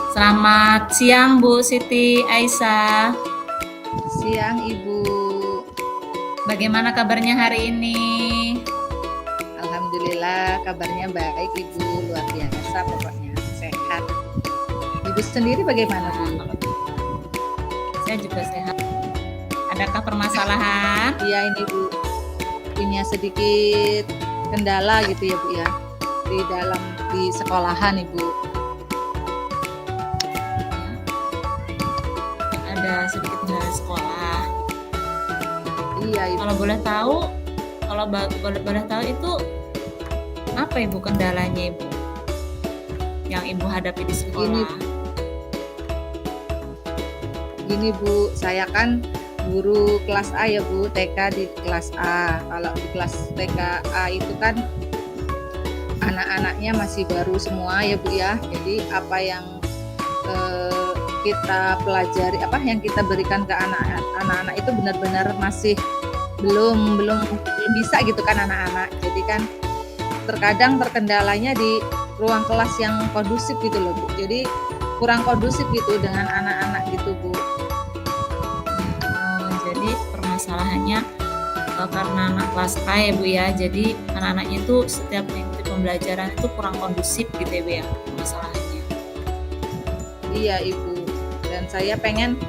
Selamat siang Bu Siti Aisyah. Siang Ibu, Bagaimana kabarnya hari ini? Alhamdulillah kabarnya baik Ibu, luar biasa pokoknya, sehat. Ibu sendiri bagaimana Bu? Saya juga sehat. Adakah permasalahan? Iya ini Bu, punya sedikit kendala gitu ya Bu ya, di sekolahan Ibu. Ada sedikit kendala sekolah. Iya Ibu. Kalau boleh tahu itu apa Ibu kendalanya Ibu? Yang Ibu hadapi di sekolah? Gini Bu, saya kan guru kelas A ya Bu, TK di kelas A. Kalau di kelas TK A itu kan anak-anaknya masih baru semua ya Bu ya. Jadi apa yang kita pelajari, apa yang kita berikan ke anak-anak itu benar-benar masih belum bisa gitu kan anak-anak. Jadi kan terkadang terkendalanya di ruang kelas yang kondusif gitu loh Bu. Jadi kurang kondusif gitu dengan anak-anak gitu Bu. Jadi permasalahannya karena anak kelas A ya Bu ya. Jadi anak-anaknya itu setiap mengikuti pembelajaran itu kurang kondusif gitu ya Bu ya masalahnya. Iya Ibu. Dan saya pengen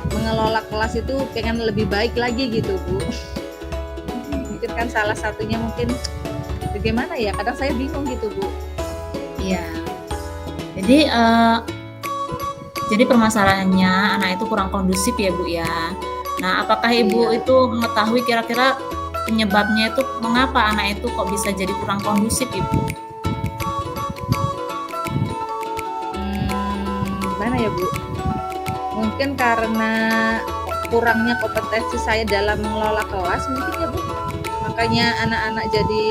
mengelola kelas itu pengen lebih baik lagi gitu Bu. Mungkin kan salah satunya mungkin bagaimana ya, kadang saya bingung gitu Bu. Iya. Jadi permasalahannya anak itu kurang kondusif ya Bu ya. Nah, apakah Ibu itu mengetahui kira-kira penyebabnya itu mengapa anak itu kok bisa jadi kurang kondusif Ibu? Gimana ya Bu? Mungkin karena kurangnya kompetensi saya dalam mengelola kelas mungkin ya Bu. Makanya anak-anak jadi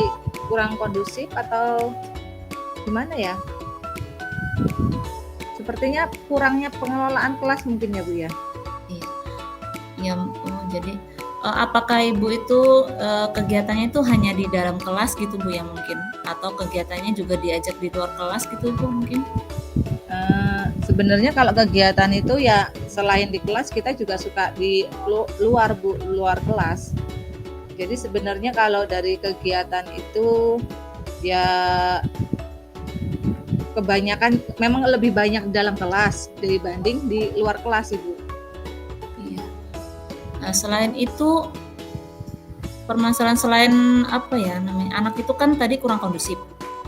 kurang kondusif atau gimana ya? Sepertinya kurangnya pengelolaan kelas mungkin ya Bu ya. Iya. Jadi apakah Ibu itu kegiatannya itu hanya di dalam kelas gitu Bu ya mungkin, atau kegiatannya juga diajak di luar kelas gitu Bu mungkin? Sebenarnya kalau kegiatan itu ya selain di kelas kita juga suka di luar Bu, luar kelas. Jadi sebenarnya kalau dari kegiatan itu ya kebanyakan memang lebih banyak dalam kelas dibanding di luar kelas Ibu. Iya. Nah, selain itu permasalahan selain apa ya namanya, anak itu kan tadi kurang kondusif.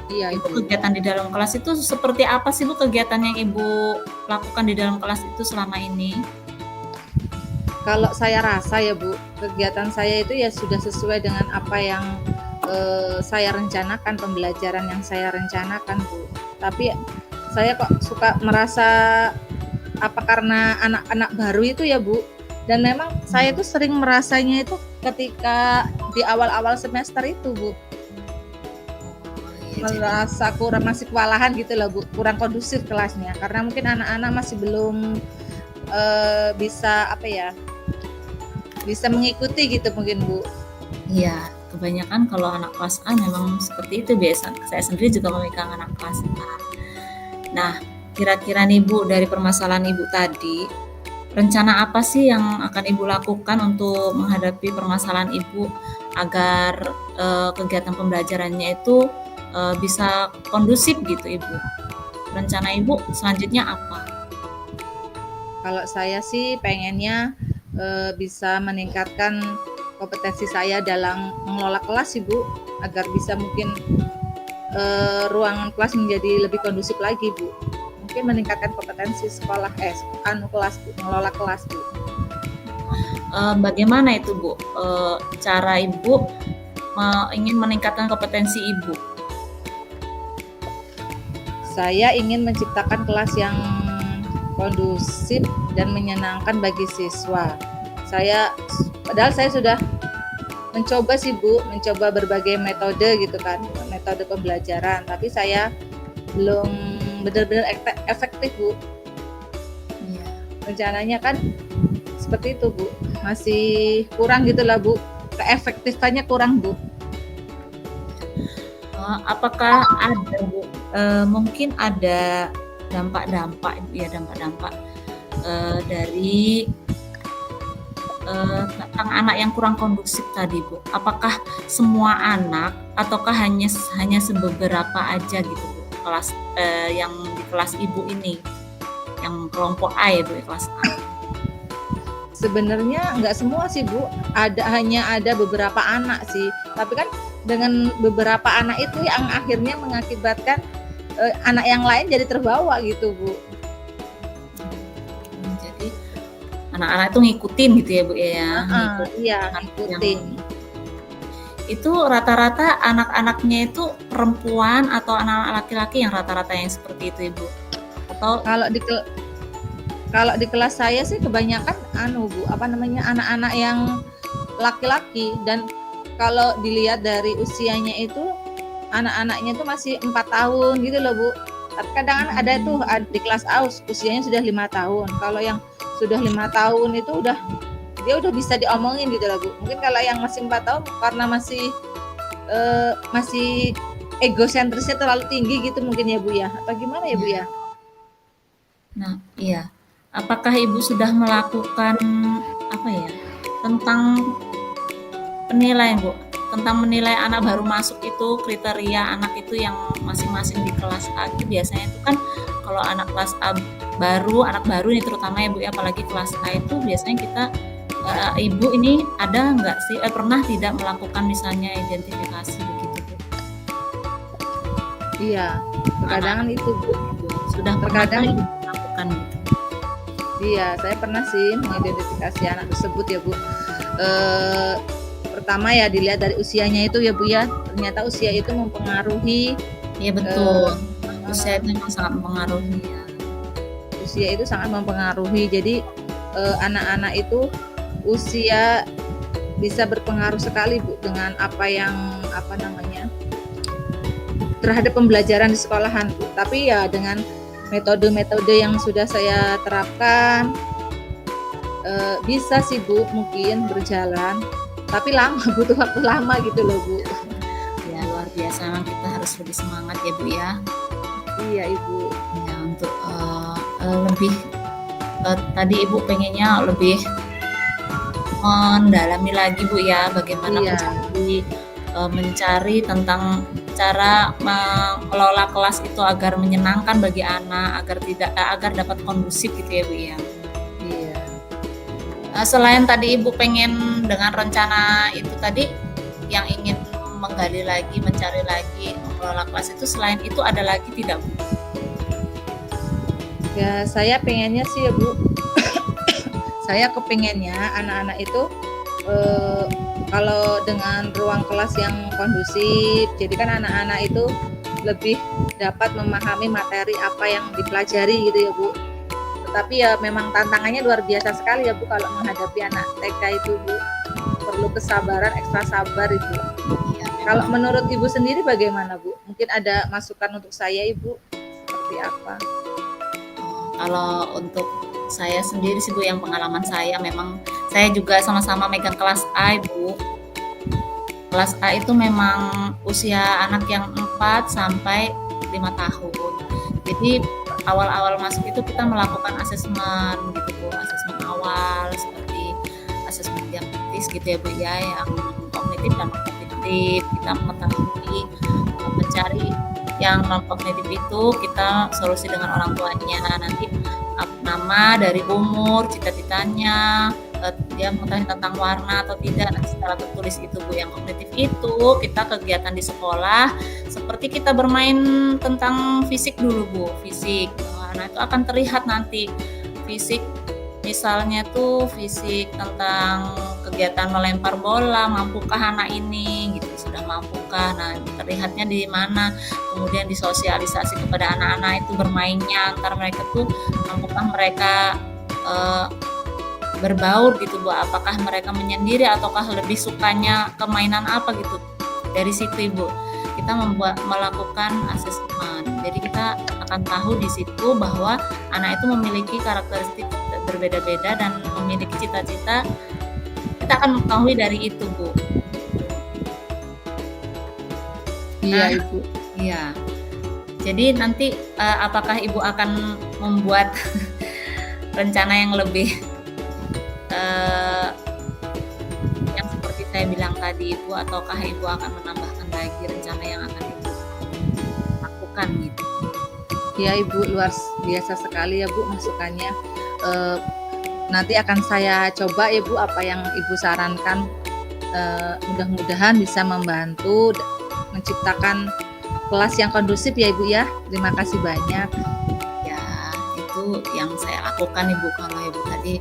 Iya Itu Ibu. kegiatan di dalam kelas itu seperti apa sih Bu kegiatan yang Ibu lakukan di dalam kelas itu selama ini? Kalau saya rasa ya Bu, kegiatan saya itu ya sudah sesuai dengan apa yang saya rencanakan, pembelajaran yang saya rencanakan Bu. Tapi saya kok suka merasa apa karena anak-anak baru itu ya Bu. Dan memang saya tuh sering merasanya itu ketika di awal-awal semester itu Bu. Merasa masih kewalahan gitu loh Bu, kurang kondusif kelasnya karena mungkin anak-anak masih belum bisa mengikuti gitu mungkin Bu. Iya, kebanyakan kalau anak kelas A memang seperti itu biasa. Saya sendiri juga memegang anak kelas A. Nah, kira-kira nih Bu, dari permasalahan Ibu tadi, rencana apa sih yang akan Ibu lakukan untuk menghadapi permasalahan Ibu agar kegiatan pembelajarannya itu bisa kondusif gitu Ibu? Rencana Ibu selanjutnya apa? Kalau saya sih pengennya bisa meningkatkan kompetensi saya dalam mengelola kelas Ibu, agar bisa mungkin ruangan kelas menjadi lebih kondusif lagi Bu. Mungkin meningkatkan kompetensi sekolah kelas Bu, mengelola kelas Bu. Bagaimana itu Bu cara Ibu ingin meningkatkan kompetensi Ibu? Saya ingin menciptakan kelas yang kondusif dan menyenangkan bagi siswa. Padahal saya sudah mencoba sih Bu, mencoba berbagai metode gitu kan, metode pembelajaran, tapi saya belum benar-benar efektif Bu. Iya. Rencananya kan seperti itu Bu, masih kurang gitu lah Bu, keefektifannya kurang Bu. Apakah ada Bu, mungkin ada dampak-dampak ya, dampak-dampak dari tentang anak yang kurang kondusif tadi, Bu. Apakah semua anak ataukah hanya sebeberapa aja gitu, Bu? Kelas yang di kelas Ibu ini, yang kelompok A ya, Bu, ya, kelas A. Sebenarnya nggak semua sih Bu, hanya ada beberapa anak sih. Tapi kan dengan beberapa anak itu yang akhirnya mengakibatkan anak yang lain jadi terbawa gitu Bu. Jadi anak-anak itu ngikutin gitu ya Bu ya, Iya ngikutin. Itu rata-rata anak-anaknya itu perempuan atau anak-anak laki-laki yang rata-rata yang seperti itu Ibu? Atau kalau di kelas saya sih kebanyakan Bu, anak-anak yang laki-laki, dan kalau dilihat dari usianya itu anak-anaknya itu masih 4 tahun gitu loh Bu. Tapi kadang kan ada tuh di kelas A usianya sudah 5 tahun. Kalau yang sudah 5 tahun itu dia udah bisa diomongin gitu loh Bu. Mungkin kalau yang masih 4 tahun karena masih egosentrisnya terlalu tinggi gitu mungkin ya Bu ya. Atau gimana ya Bu ya? Nah, iya. Apakah Ibu sudah melakukan apa ya? Tentang penilaian, Bu? Tentang menilai anak baru masuk itu, kriteria anak itu yang masing-masing di kelas A itu biasanya itu kan kalau anak kelas A anak baru nih terutama ya Bu ya, apalagi kelas A itu biasanya kita Ibu ini ada nggak sih pernah tidak melakukan misalnya identifikasi begitu Bu? Iya, terkadang itu Bu. Sudah terkadang Ibu melakukan gitu. Iya, saya pernah sih mengidentifikasi anak tersebut ya Bu. Pertama ya dilihat dari usianya itu ya Bu ya. Ternyata usia itu mempengaruhi. Iya betul. Usia itu memang sangat mempengaruhi ya. Usia itu sangat mempengaruhi. Jadi anak-anak itu usia bisa berpengaruh sekali Bu dengan terhadap pembelajaran di sekolahan Bu. Tapi ya dengan metode-metode yang sudah saya terapkan bisa sih Bu mungkin berjalan, tapi butuh waktu lama gitu loh Bu. Ya luar biasa, memang kita harus lebih semangat ya Bu ya. Iya Ibu. Ya untuk lebih tadi Ibu pengennya lebih mendalami lagi Bu ya bagaimana mencari tentang cara mengelola kelas itu agar menyenangkan bagi anak, agar dapat kondusif gitu ya Bu ya. Iya. Selain tadi Ibu pengen dengan rencana itu tadi yang ingin menggali lagi, mencari lagi, mengelola kelas itu, selain itu ada lagi tidak Bu? Ya saya pengennya sih ya Bu, saya kepengennya anak-anak itu kalau dengan ruang kelas yang kondusif, jadi kan anak-anak itu lebih dapat memahami materi apa yang dipelajari gitu ya Bu. Tetapi ya memang tantangannya luar biasa sekali ya Bu kalau menghadapi anak TK itu Bu. Perlu kesabaran, ekstra sabar Ibu. Ya, kalau menurut Ibu sendiri bagaimana Bu? Mungkin ada masukan untuk saya Ibu? Seperti apa? Kalau untuk saya sendiri sih Bu, yang pengalaman saya memang saya juga sama-sama megang kelas A Bu. Kelas A itu memang usia anak yang 4 sampai 5 tahun. Jadi awal-awal masuk itu kita melakukan asesmen gitu Bu, asesmen awal seperti asesmen diagnostis gitu ya Bu ya, yang kognitif dan non kognitif. Kita mengetahui mencari yang non kognitif itu kita solusi dengan orang tuanya, nanti nama, dari umur, cita-citanya, dia mengetahui tentang warna atau tidak, nanti secara tertulis itu Bu. Yang kognitif itu kita kegiatan di sekolah seperti kita bermain tentang fisik dulu Bu, fisik. Nah itu akan terlihat nanti fisik, misalnya tuh fisik tentang kegiatan melempar bola, mampukah anak ini gitu, sudah mampukah, nah terlihatnya di mana, kemudian disosialisasi kepada anak-anak itu bermainnya antar mereka tuh, mampukah mereka berbaur gitu Bu, apakah mereka menyendiri ataukah lebih sukanya ke mainan apa gitu. Dari situ Ibu kita melakukan asesmen, jadi kita akan tahu di situ bahwa anak itu memiliki karakteristik berbeda-beda dan memiliki cita-cita, kita akan mengetahui dari itu Bu. Iya Ibu. Iya. Jadi nanti apakah Ibu akan membuat rencana yang lebih yang seperti saya bilang tadi Ibu, ataukah Ibu akan menambahkan lagi rencana yang akan Ibu lakukan gitu? Ya Ibu, luar biasa sekali ya Bu masukannya. Nanti akan saya coba ya Bu apa yang Ibu sarankan. Mudah-mudahan bisa membantu menciptakan kelas yang kondusif ya Ibu ya. Terima kasih banyak. Ya, itu yang saya lakukan Ibu. Kalau Ibu tadi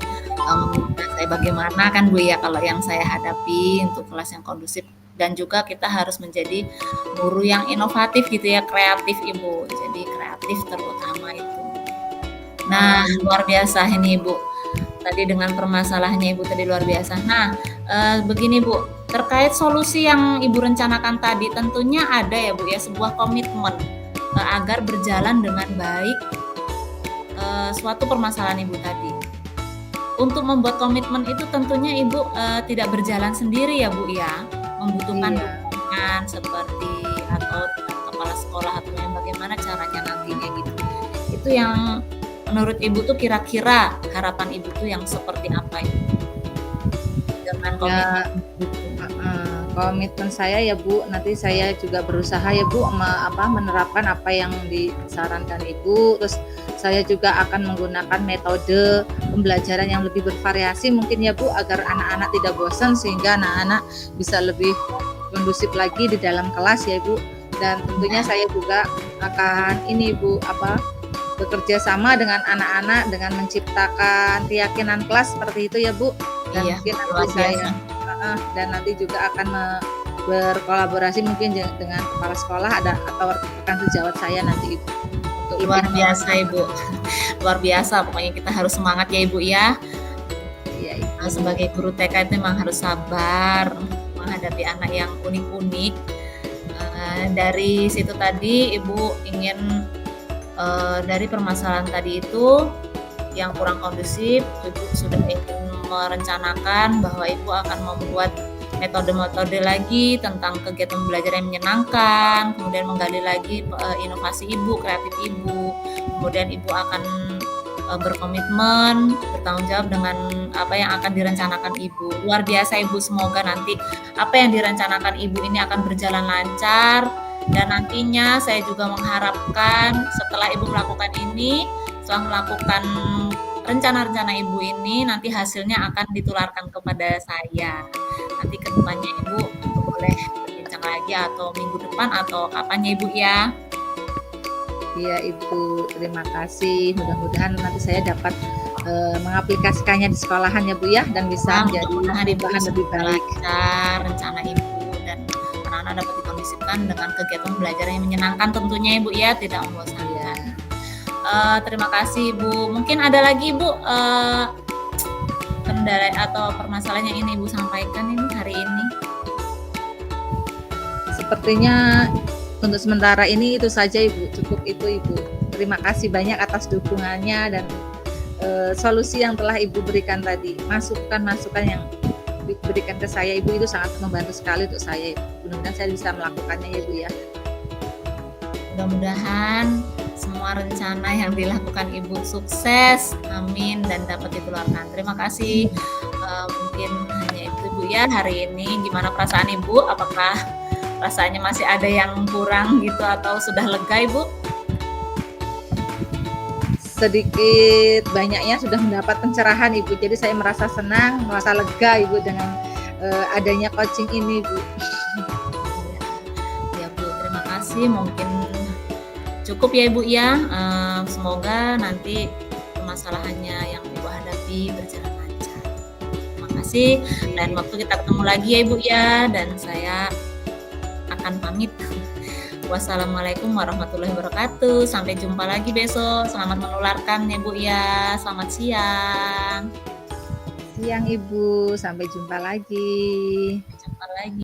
meminta saya bagaimana kan Bu ya, kalau yang saya hadapi untuk kelas yang kondusif, dan juga kita harus menjadi guru yang inovatif gitu ya, kreatif Ibu. Jadi kreatif terutama itu. Nah, luar biasa ini Ibu. Tadi dengan permasalahannya Ibu tadi luar biasa. Nah, begini Bu, terkait solusi yang Ibu rencanakan tadi, tentunya ada ya Bu ya, sebuah komitmen agar berjalan dengan baik suatu permasalahan Ibu tadi. Untuk membuat komitmen itu tentunya Ibu tidak berjalan sendiri ya Bu ya, membutuhkan dukungan seperti atau kepala sekolah atau yang bagaimana caranya nantinya gitu. Itu yang menurut Ibu tuh kira-kira harapan Ibu tuh yang seperti apa Ibu? Dengan komitmen komitmen saya ya Bu, nanti saya juga berusaha ya Bu menerapkan apa yang disarankan Ibu. Terus saya juga akan menggunakan metode pembelajaran yang lebih bervariasi mungkin ya Bu, agar anak-anak tidak bosan sehingga anak-anak bisa lebih kondusif lagi di dalam kelas ya Bu. Dan tentunya saya juga akan ini Bu bekerja sama dengan anak-anak dengan menciptakan keyakinan kelas seperti itu ya Bu. Dan mungkin nanti saya dan nanti juga akan berkolaborasi mungkin dengan kepala sekolah atau rekan sejawat saya nanti Ibu. Untuk luar biasa Ibu. Luar biasa, pokoknya kita harus semangat ya Ibu ya. Iya Ibu. Sebagai guru TK itu memang harus sabar menghadapi anak yang unik-unik. Dari situ tadi Ibu ingin dari permasalahan tadi itu yang kurang kondusif, Ibu sudah ingin merencanakan bahwa Ibu akan membuat metode-metode lagi tentang kegiatan belajar yang menyenangkan, kemudian menggali lagi inovasi Ibu, kreatif Ibu, kemudian Ibu akan berkomitmen, bertanggung jawab dengan apa yang akan direncanakan Ibu. Luar biasa Ibu, semoga nanti apa yang direncanakan Ibu ini akan berjalan lancar. Dan nantinya saya juga mengharapkan setelah Ibu melakukan ini, setelah melakukan rencana-rencana Ibu ini, nanti hasilnya akan ditularkan kepada saya. Nanti ke depannya Ibu boleh berbincang lagi atau minggu depan atau kapannya Ibu ya. Iya Ibu, terima kasih. Mudah-mudahan nanti saya dapat mengaplikasikannya di sekolahan ya Bu ya, dan bisa menjadi perubahan lebih baik. Rencana Ibu dan anak-anak dapat dikondisikan dengan kegiatan belajar yang menyenangkan tentunya Ibu ya, tidak membosankan. Terima kasih Ibu. Mungkin ada lagi Ibu kendala atau permasalahan yang ini Ibu sampaikan ini hari ini? Sepertinya untuk sementara ini itu saja Ibu, cukup itu Ibu. Terima kasih banyak atas dukungannya dan solusi yang telah Ibu berikan tadi. Masukan-masukan yang diberikan ke saya Ibu itu sangat membantu sekali untuk saya. Mudah-mudahan saya bisa melakukannya ya Ibu ya. Mudah-mudahan semua rencana yang dilakukan Ibu sukses, amin, dan dapat ditularkan. Terima kasih. Mungkin hanya itu Bu ya hari ini. Gimana perasaan Ibu? Apakah rasanya masih ada yang kurang gitu atau sudah lega Ibu? Sedikit banyaknya sudah mendapat pencerahan Ibu. Jadi saya merasa senang, merasa lega Ibu dengan adanya coaching ini Bu. Ya Bu, terima kasih. Mungkin cukup ya Ibu ya. Semoga nanti permasalahannya yang Ibu hadapi berjalan lancar. Terima kasih. Dan waktu kita ketemu lagi ya Ibu ya. Dan saya akan pamit. Wassalamualaikum warahmatullahi wabarakatuh. Sampai jumpa lagi besok. Selamat menularkan ya Bu ya. Selamat siang. Siang Ibu. Sampai jumpa lagi. Sampai jumpa lagi.